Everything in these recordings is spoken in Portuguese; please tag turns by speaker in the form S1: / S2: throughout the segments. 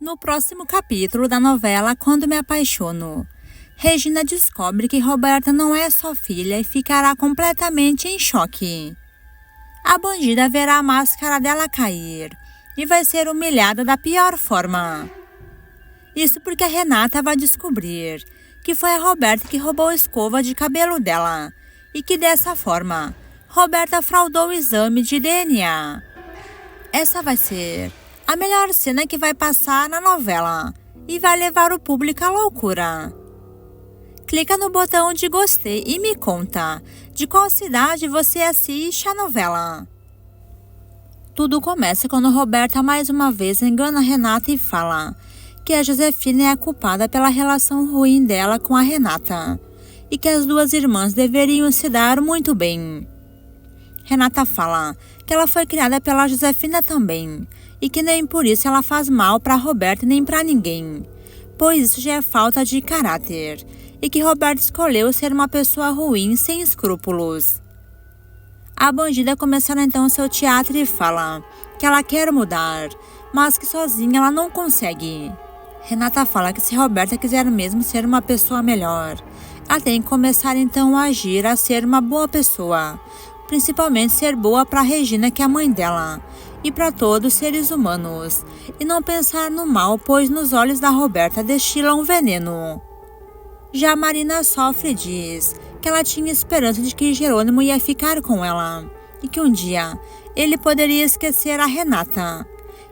S1: No próximo capítulo da novela Quando Me Apaixono, Regina descobre que Roberta não é sua filha e ficará completamente em choque. A bandida verá a máscara dela cair e vai ser humilhada da pior forma. Isso porque a Renata vai descobrir que foi a Roberta que roubou a escova de cabelo dela e que dessa forma Roberta fraudou o exame de DNA. Essa vai ser a melhor cena que vai passar na novela e vai levar o público à loucura. Clica no botão de gostei e me conta de qual cidade você assiste a novela. Tudo começa quando Roberta mais uma vez engana Renata e fala que a Josefina é a culpada pela relação ruim dela com a Renata e que as duas irmãs deveriam se dar muito bem. Renata fala que ela foi criada pela Josefina também e que nem por isso ela faz mal para Roberta nem para ninguém, pois isso já é falta de caráter e que Roberta escolheu ser uma pessoa ruim sem escrúpulos. A bandida começa então seu teatro e fala que ela quer mudar, mas que sozinha ela não consegue. Renata fala que se Roberta quiser mesmo ser uma pessoa melhor, ela tem que começar então a agir, a ser uma boa pessoa, principalmente ser boa para Regina, que é a mãe dela, e para todos os seres humanos, e não pensar no mal, pois nos olhos da Roberta destila um veneno. Já Marina sofre e diz que ela tinha esperança de que Jerônimo ia ficar com ela, e que um dia ele poderia esquecer a Renata,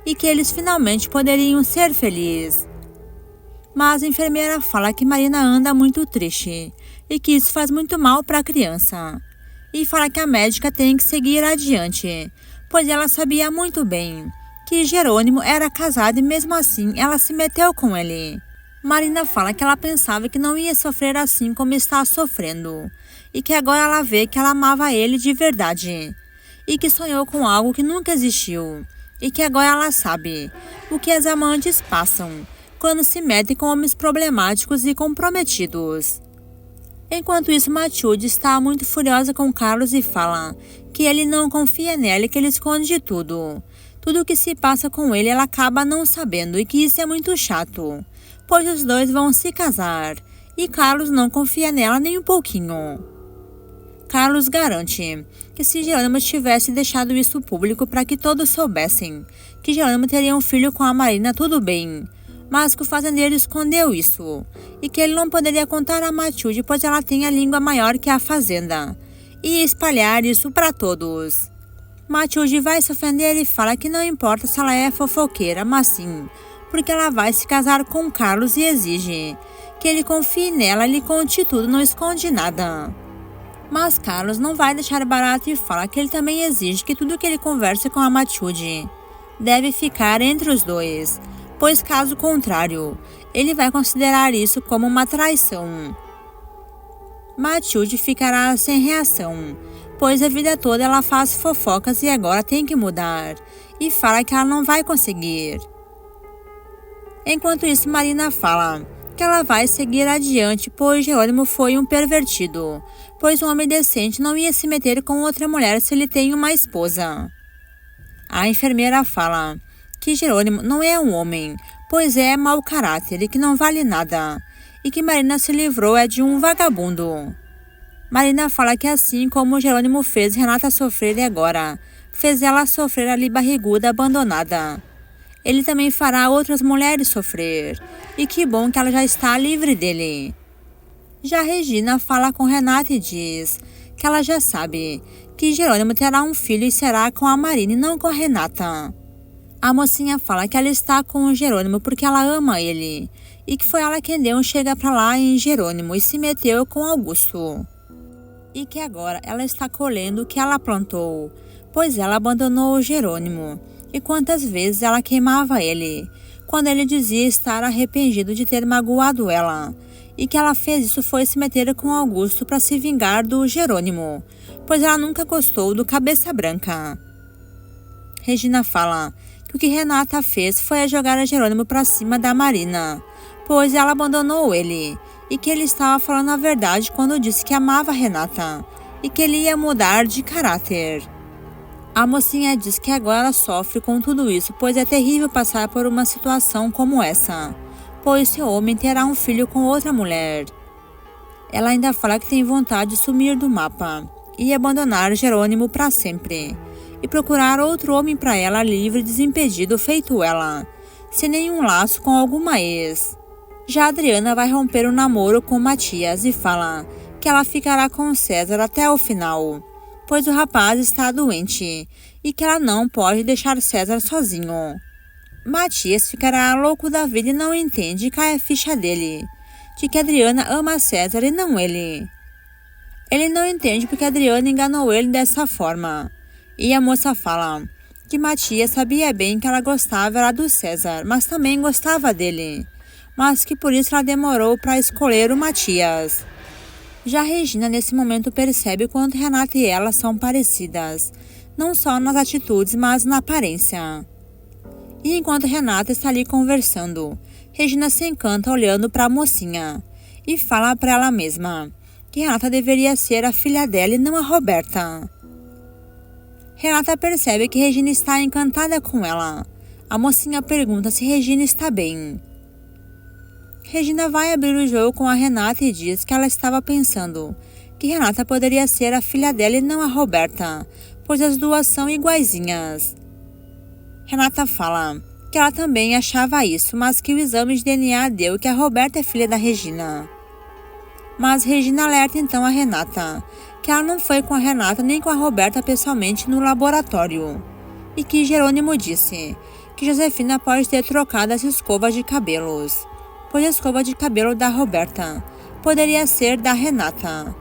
S1: e que eles finalmente poderiam ser felizes. Mas a enfermeira fala que Marina anda muito triste, e que isso faz muito mal para a criança, e fala que a médica tem que seguir adiante, pois ela sabia muito bem que Jerônimo era casado e mesmo assim ela se meteu com ele. Marina fala que ela pensava que não ia sofrer assim como está sofrendo, e que agora ela vê que ela amava ele de verdade, e que sonhou com algo que nunca existiu, e que agora ela sabe o que as amantes passam quando se metem com homens problemáticos e comprometidos. Enquanto isso, Matilde está muito furiosa com Carlos e fala que ele não confia nela e que ele esconde tudo. Tudo o que se passa com ele ela acaba não sabendo e que isso é muito chato, pois os dois vão se casar e Carlos não confia nela nem um pouquinho. Carlos garante que se Jerônimo tivesse deixado isso público para que todos soubessem que Jerônimo teria um filho com a Marina, tudo bem, mas que o fazendeiro escondeu isso e que ele não poderia contar a Matilde, pois ela tem a língua maior que a fazenda, e espalhar isso para todos. Matilde vai se ofender e fala que não importa se ela é fofoqueira, mas sim porque ela vai se casar com Carlos e exige que ele confie nela e lhe conte tudo, não esconde nada. Mas Carlos não vai deixar barato e fala que ele também exige que tudo que ele conversa com a Matilde deve ficar entre os dois, pois caso contrário, ele vai considerar isso como uma traição. Matilde ficará sem reação, pois a vida toda ela faz fofocas e agora tem que mudar, e fala que ela não vai conseguir. Enquanto isso, Marina fala que ela vai seguir adiante, pois Jerônimo foi um pervertido, pois um homem decente não ia se meter com outra mulher se ele tem uma esposa. A enfermeira fala que Jerônimo não é um homem, pois é mau caráter e que não vale nada, e que Marina se livrou é de um vagabundo. Marina fala que assim como Jerônimo fez Renata sofrer e agora fez ela sofrer ali barriguda, abandonada, ele também fará outras mulheres sofrer, e que bom que ela já está livre dele. Já Regina fala com Renata e diz que ela já sabe que Jerônimo terá um filho e será com a Marina e não com a Renata. A mocinha fala que ela está com o Jerônimo porque ela ama ele, e que foi ela quem deu um chega pra lá em Jerônimo e se meteu com Augusto. E que agora ela está colhendo o que ela plantou, pois ela abandonou o Jerônimo. E quantas vezes ela queimava ele, quando ele dizia estar arrependido de ter magoado ela, e que ela fez isso foi se meter com Augusto para se vingar do Jerônimo, pois ela nunca gostou do Cabeça Branca. Regina fala que o que Renata fez foi jogar a Jerônimo para cima da Marina, pois ela abandonou ele, e que ele estava falando a verdade quando disse que amava Renata, e que ele ia mudar de caráter. A mocinha diz que agora ela sofre com tudo isso, pois é terrível passar por uma situação como essa, pois seu homem terá um filho com outra mulher. Ela ainda fala que tem vontade de sumir do mapa e abandonar Jerônimo para sempre, e procurar outro homem para ela livre e desimpedido feito ela, sem nenhum laço com alguma ex. Já Adriana vai romper o namoro com Matias e fala que ela ficará com César até o final, pois o rapaz está doente e que ela não pode deixar César sozinho. Matias ficará louco da vida e não entende e cai a ficha dele, de que Adriana ama César e não ele. Ele não entende porque Adriana enganou ele dessa forma. E a moça fala que Matias sabia bem que ela gostava era do César, mas também gostava dele, mas que por isso ela demorou para escolher o Matias. Já Regina nesse momento percebe quanto Renata e ela são parecidas, não só nas atitudes, mas na aparência. E enquanto Renata está ali conversando, Regina se encanta olhando para a mocinha e fala para ela mesma que Renata deveria ser a filha dela e não a Roberta. Renata percebe que Regina está encantada com ela. A mocinha pergunta se Regina está bem. Regina vai abrir o jogo com a Renata e diz que ela estava pensando que Renata poderia ser a filha dela e não a Roberta, pois as duas são iguaizinhas. Renata fala que ela também achava isso, mas que o exame de DNA deu que a Roberta é filha da Regina. Mas Regina alerta então a Renata que ela não foi com a Renata nem com a Roberta pessoalmente no laboratório, e que Jerônimo disse que Josefina pode ter trocado as escovas de cabelos, pois a escova de cabelo da Roberta poderia ser da Renata.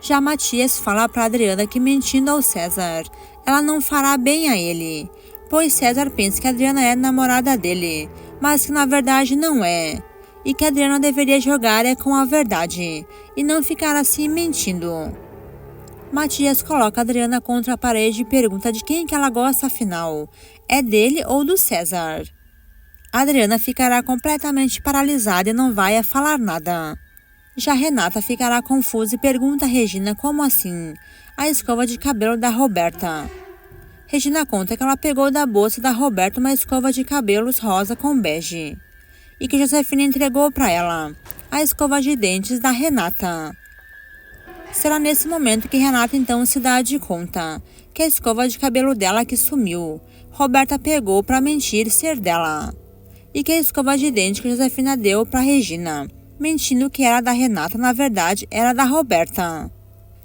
S1: Já Matias fala para Adriana que mentindo ao César, ela não fará bem a ele, pois César pensa que Adriana é namorada dele, mas que na verdade não é, e que Adriana deveria jogar com a verdade, e não ficar assim mentindo. Matias coloca Adriana contra a parede e pergunta de quem que ela gosta afinal, é dele ou do César? Adriana ficará completamente paralisada e não vai a falar nada. Já Renata ficará confusa e pergunta a Regina como assim, a escova de cabelo da Roberta. Regina conta que ela pegou da bolsa da Roberta uma escova de cabelos rosa com bege, e que Josefina entregou para ela a escova de dentes da Renata. Será nesse momento que Renata então se dá de conta que a escova de cabelo dela que sumiu, Roberta pegou para mentir ser dela, e que a escova de dente que Josefina deu para Regina, mentindo que era da Renata, na verdade era da Roberta.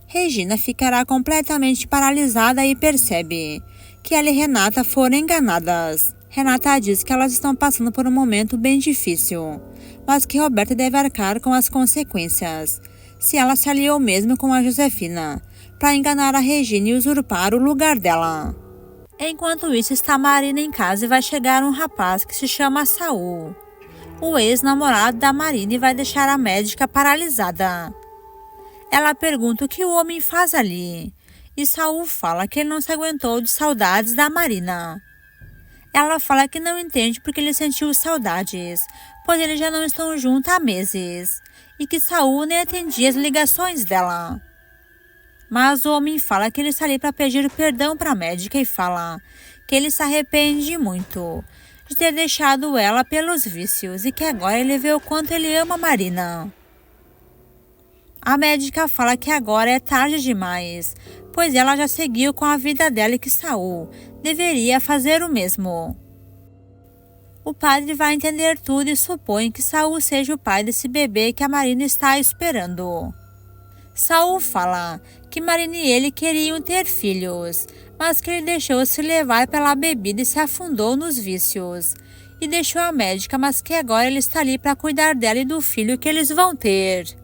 S1: Regina ficará completamente paralisada e percebe que ela e Renata foram enganadas. Renata diz que elas estão passando por um momento bem difícil, mas que Roberta deve arcar com as consequências, se ela se aliou mesmo com a Josefina, para enganar a Regina e usurpar o lugar dela. Enquanto isso, está Marina em casa e vai chegar um rapaz que se chama Saul, o ex-namorado da Marina, e vai deixar a médica paralisada. Ela pergunta o que o homem faz ali, e Saul fala que ele não se aguentou de saudades da Marina. Ela fala que não entende porque ele sentiu saudades, pois eles já não estão juntos há meses, e que Saul nem atendia as ligações dela. Mas o homem fala que ele está ali para pedir perdão para a médica e fala que ele se arrepende muito de ter deixado ela pelos vícios e que agora ele vê o quanto ele ama Marina. A médica fala que agora é tarde demais, pois ela já seguiu com a vida dela e que Saul deveria fazer o mesmo. O padre vai entender tudo e supõe que Saul seja o pai desse bebê que a Marina está esperando. Saul fala que Marina e ele queriam ter filhos, mas que ele deixou-se levar pela bebida e se afundou nos vícios, e deixou a médica, mas que agora ele está ali para cuidar dela e do filho que eles vão ter.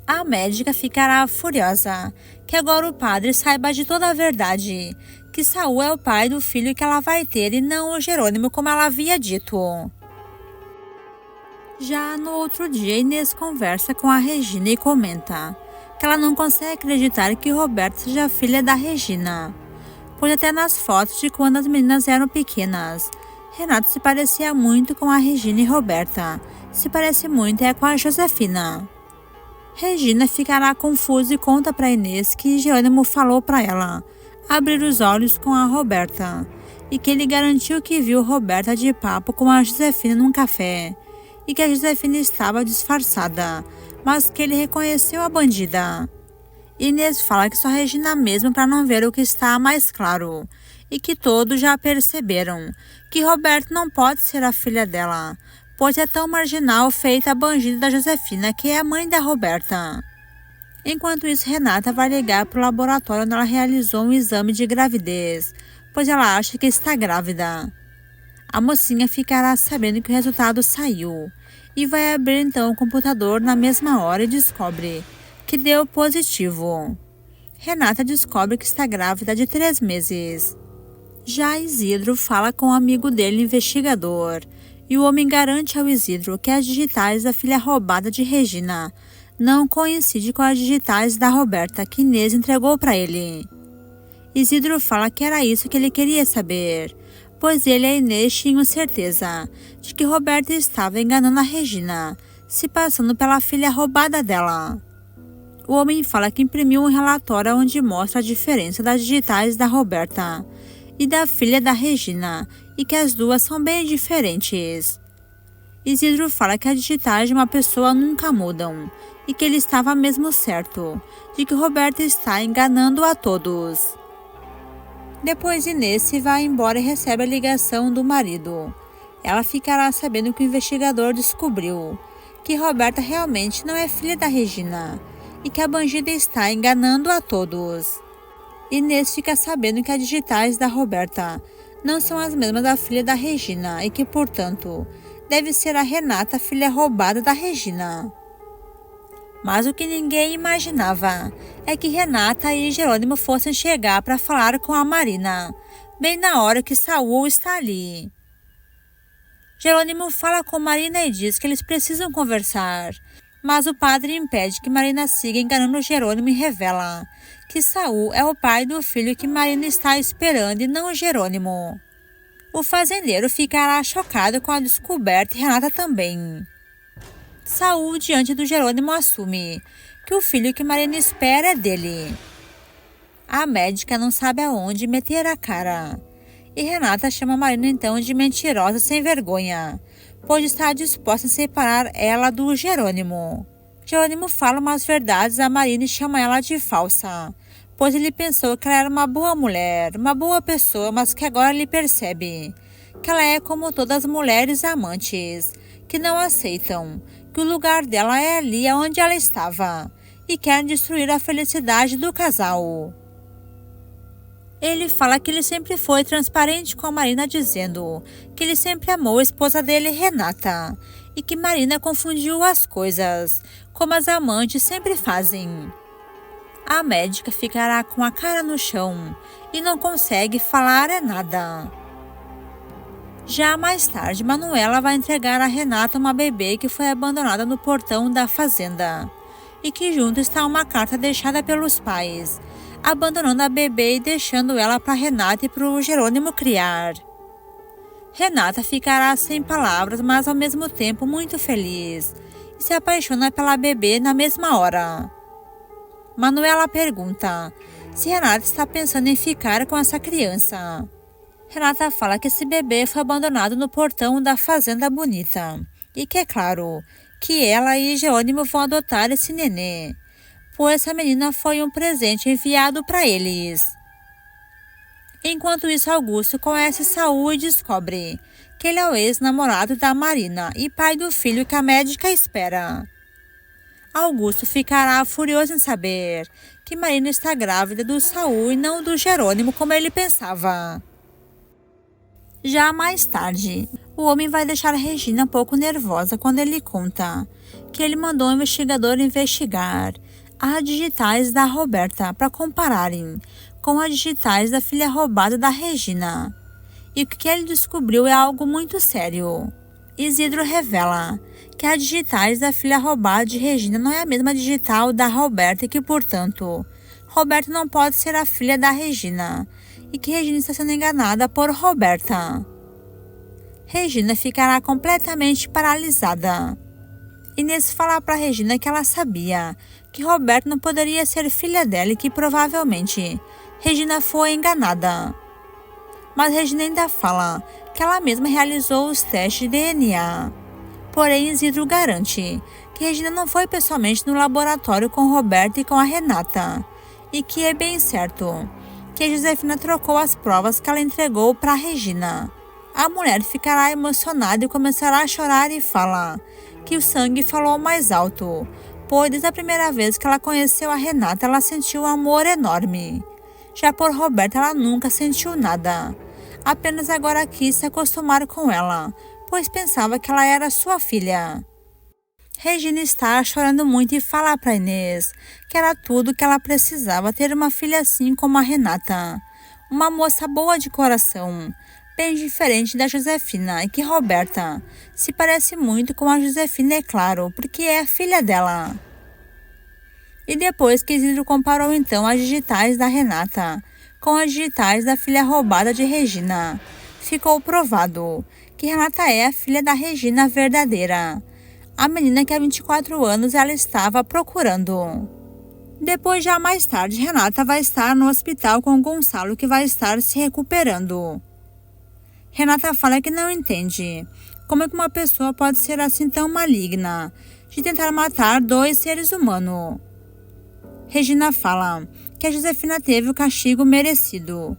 S1: A médica ficará furiosa que agora o padre saiba de toda a verdade, que Saul é o pai do filho que ela vai ter e não o Jerônimo como ela havia dito. Já no outro dia, Inês conversa com a Regina e comenta que ela não consegue acreditar que Roberta seja filha da Regina, pois até nas fotos de quando as meninas eram pequenas, Renato se parecia muito com a Regina e Roberta se parece muito com a Josefina. Regina ficará confusa e conta para Inês que Jerônimo falou para ela abrir os olhos com a Roberta e que ele garantiu que viu Roberta de papo com a Josefina num café e que a Josefina estava disfarçada, mas que ele reconheceu a bandida. Inês fala que só Regina mesmo para não ver o que está mais claro e que todos já perceberam que Roberta não pode ser a filha dela, pois é tão marginal feita a bandida da Josefina, que é a mãe da Roberta. Enquanto isso, Renata vai ligar para o laboratório onde ela realizou um exame de gravidez, pois ela acha que está grávida. A mocinha ficará sabendo que o resultado saiu e vai abrir então o computador na mesma hora e descobre que deu positivo. Renata descobre que está grávida de 3 meses. Já Isidro fala com um amigo dele, investigador, e o homem garante ao Isidro que as digitais da filha roubada de Regina não coincidem com as digitais da Roberta que Inês entregou para ele. Isidro fala que era isso que ele queria saber, pois ele e Inês tinham certeza de que Roberta estava enganando a Regina, se passando pela filha roubada dela. O homem fala que imprimiu um relatório onde mostra a diferença das digitais da Roberta e da filha da Regina, e que as duas são bem diferentes. Isidro fala que as digitais de uma pessoa nunca mudam, e que ele estava mesmo certo de que Roberta está enganando a todos. Depois Inês se vai embora e recebe a ligação do marido. Ela ficará sabendo que o investigador descobriu que Roberta realmente não é filha da Regina, e que a bandida está enganando a todos. Inês fica sabendo que as digitais da Roberta não são as mesmas da filha da Regina e que, portanto, deve ser a Renata, filha roubada da Regina. Mas o que ninguém imaginava é que Renata e Jerônimo fossem chegar para falar com a Marina, bem na hora que Saul está ali. Jerônimo fala com Marina e diz que eles precisam conversar, mas o padre impede que Marina siga enganando Jerônimo e revela que Saul é o pai do filho que Marina está esperando e não Jerônimo. O fazendeiro ficará chocado com a descoberta e Renata também. Saul, diante do Jerônimo, assume que o filho que Marina espera é dele. A médica não sabe aonde meter a cara. E Renata chama Marina então de mentirosa sem vergonha, pois está disposta a separar ela do Jerônimo. Jerônimo fala umas verdades a Marina e chama ela de falsa, pois ele pensou que ela era uma boa mulher, uma boa pessoa, mas que agora ele percebe que ela é como todas as mulheres amantes, que não aceitam que o lugar dela é ali onde ela estava e querem destruir a felicidade do casal. Ele fala que ele sempre foi transparente com a Marina, dizendo que ele sempre amou a esposa dele, Renata, e que Marina confundiu as coisas, como as amantes sempre fazem. A médica ficará com a cara no chão e não consegue falar nada. Já mais tarde, Manuela vai entregar a Renata uma bebê que foi abandonada no portão da fazenda e que junto está uma carta deixada pelos pais, abandonando a bebê e deixando ela para Renata e para o Jerônimo criar. Renata ficará sem palavras, mas ao mesmo tempo muito feliz, e se apaixona pela bebê na mesma hora. Manuela pergunta se Renata está pensando em ficar com essa criança. Renata fala que esse bebê foi abandonado no portão da Fazenda Bonita e que é claro que ela e Jerônimo vão adotar esse nenê, pois essa menina foi um presente enviado para eles. Enquanto isso, Augusto conhece Saul e descobre que ele é o ex-namorado da Marina e pai do filho que a médica espera. Augusto ficará furioso em saber que Marina está grávida do Saul e não do Jerônimo como ele pensava. Já mais tarde, o homem vai deixar Regina um pouco nervosa quando ele conta que ele mandou um investigador investigar as digitais da Roberta para compararem com as digitais da filha roubada da Regina. E o que ele descobriu é algo muito sério. Isidro revela que as digitais da filha roubada de Regina não é a mesma digital da Roberta e que, portanto, Roberta não pode ser a filha da Regina e que Regina está sendo enganada por Roberta. Regina ficará completamente paralisada. Inês fala para Regina que ela sabia que Roberta não poderia ser filha dela e que provavelmente Regina foi enganada. Mas Regina ainda fala que ela mesma realizou os testes de DNA. Porém, Isidro garante que Regina não foi pessoalmente no laboratório com Roberta e com a Renata, e que é bem certo que a Josefina trocou as provas que ela entregou para Regina. A mulher ficará emocionada e começará a chorar e fala que o sangue falou mais alto, pois desde a primeira vez que ela conheceu a Renata, ela sentiu um amor enorme. Já por Roberta, ela nunca sentiu nada. Apenas agora quis se acostumar com ela, pois pensava que ela era sua filha. Regina está chorando muito e fala para Inês que era tudo que ela precisava, ter uma filha assim como a Renata. Uma moça boa de coração, bem diferente da Josefina, e que Roberta se parece muito com a Josefina, é claro, porque é filha dela. E depois que Isidro comparou então as digitais da Renata com as digitais da filha roubada de Regina, ficou provado que Renata é a filha da Regina verdadeira, a menina que há 24 anos ela estava procurando. Depois, já mais tarde, Renata vai estar no hospital com Gonçalo, que vai estar se recuperando. Renata fala que não entende como é que uma pessoa pode ser assim tão maligna, de tentar matar 2 seres humanos. Regina fala que a Josefina teve o castigo merecido.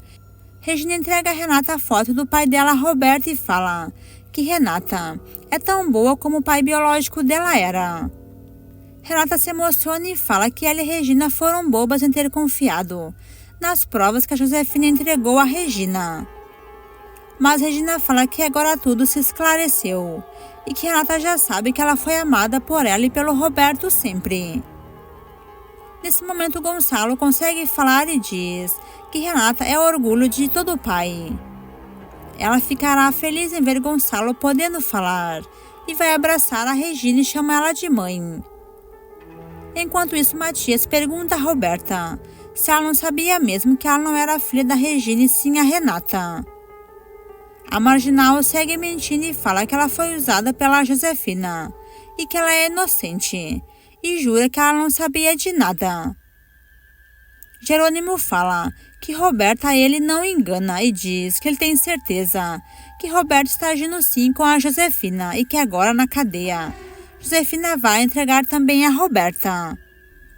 S1: Regina entrega a Renata a foto do pai dela, Roberto, e fala que Renata é tão boa como o pai biológico dela era. Renata se emociona e fala que ela e Regina foram bobas em ter confiado nas provas que a Josefina entregou a Regina. Mas Regina fala que agora tudo se esclareceu e que Renata já sabe que ela foi amada por ela e pelo Roberto sempre. Nesse momento, Gonçalo consegue falar e diz que Renata é o orgulho de todo o pai. Ela ficará feliz em ver Gonçalo podendo falar e vai abraçar a Regina e chama ela de mãe. Enquanto isso, Matias pergunta a Roberta se ela não sabia mesmo que ela não era filha da Regina e sim a Renata. A marginal segue mentindo e fala que ela foi usada pela Josefina e que ela é inocente e jura que ela não sabia de nada. Jerônimo fala que Roberta ele não engana e diz que ele tem certeza que Roberto está agindo sim com a Josefina e que agora na cadeia Josefina vai entregar também a Roberta.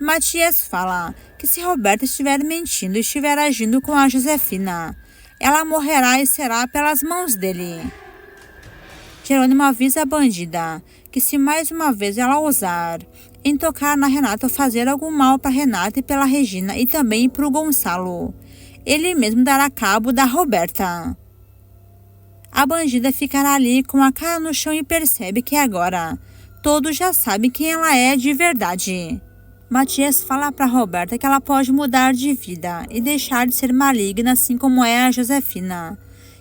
S1: Matias fala que se Roberta estiver mentindo e estiver agindo com a Josefina, ela morrerá e será pelas mãos dele. Jerônimo avisa a bandida que se mais uma vez ela ousar em tocar na Renata ou fazer algum mal para Renata e pela Regina e também para o Gonçalo, ele mesmo dará cabo da Roberta. A bandida ficará ali com a cara no chão e percebe que agora todos já sabem quem ela é de verdade. Matias fala para Roberta que ela pode mudar de vida e deixar de ser maligna assim como é a Josefina,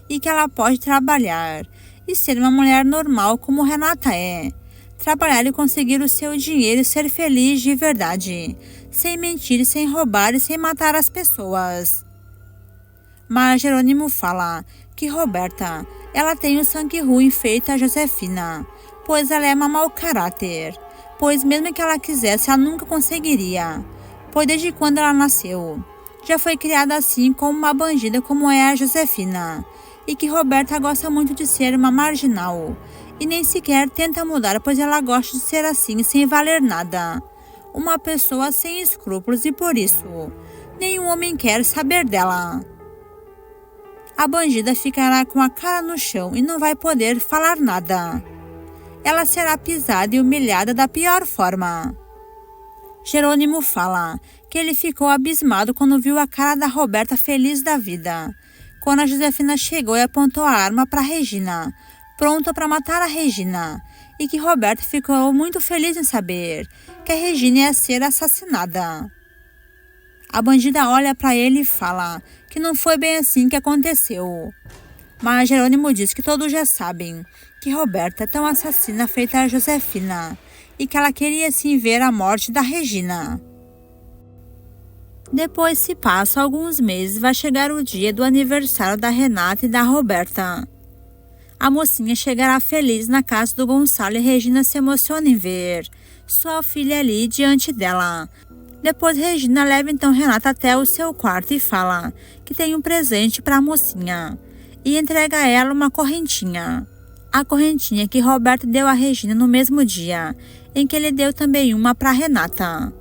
S1: e que ela pode trabalhar e ser uma mulher normal como Renata é. Trabalhar e conseguir o seu dinheiro e ser feliz de verdade, sem mentir, sem roubar e sem matar as pessoas. Mas Jerônimo fala que Roberta, ela tem o sangue ruim feito a Josefina, pois ela é uma mau caráter, pois mesmo que ela quisesse, ela nunca conseguiria, pois desde quando ela nasceu, já foi criada assim como uma bandida como é a Josefina, e que Roberta gosta muito de ser uma marginal, e nem sequer tenta mudar, pois ela gosta de ser assim, sem valer nada. Uma pessoa sem escrúpulos e por isso, nenhum homem quer saber dela. A bandida ficará com a cara no chão e não vai poder falar nada. Ela será pisada e humilhada da pior forma. Jerônimo fala que ele ficou abismado quando viu a cara da Roberta feliz da vida, quando a Josefina chegou e apontou a arma para Regina, pronta para matar a Regina, e que Roberta ficou muito feliz em saber que a Regina ia ser assassinada. A bandida olha para ele e fala que não foi bem assim que aconteceu. Mas Jerônimo diz que todos já sabem que Roberta é tão assassina feita a Josefina e que ela queria sim ver a morte da Regina. Depois se passa alguns meses e vai chegar o dia do aniversário da Renata e da Roberta. A mocinha chegará feliz na casa do Gonçalo e Regina se emociona em ver sua filha ali diante dela. Depois Regina leva então Renata até o seu quarto e fala que tem um presente para a mocinha e entrega a ela uma correntinha. A correntinha que Roberto deu a Regina no mesmo dia, em que ele deu também uma para Renata.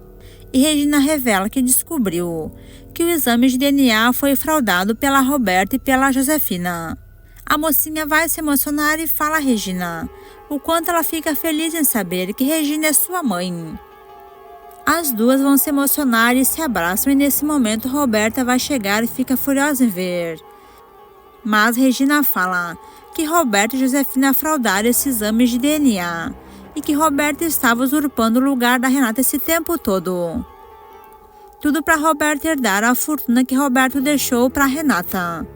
S1: E Regina revela que descobriu que o exame de DNA foi fraudado pela Roberta e pela Josefina. A mocinha vai se emocionar e fala a Regina o quanto ela fica feliz em saber que Regina é sua mãe. As duas vão se emocionar e se abraçam, e nesse momento Roberta vai chegar e fica furiosa em ver. Mas Regina fala que Roberta e Josefina fraudaram esse exame de DNA e que Roberta estava usurpando o lugar da Renata esse tempo todo. Tudo para Roberta herdar a fortuna que Roberto deixou para Renata.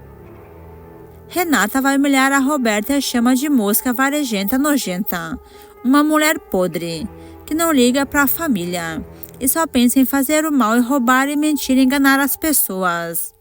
S1: Renata vai humilhar a Roberta e a chama de mosca varejenta nojenta, uma mulher podre, que não liga para a família e só pensa em fazer o mal e roubar e mentir e enganar as pessoas.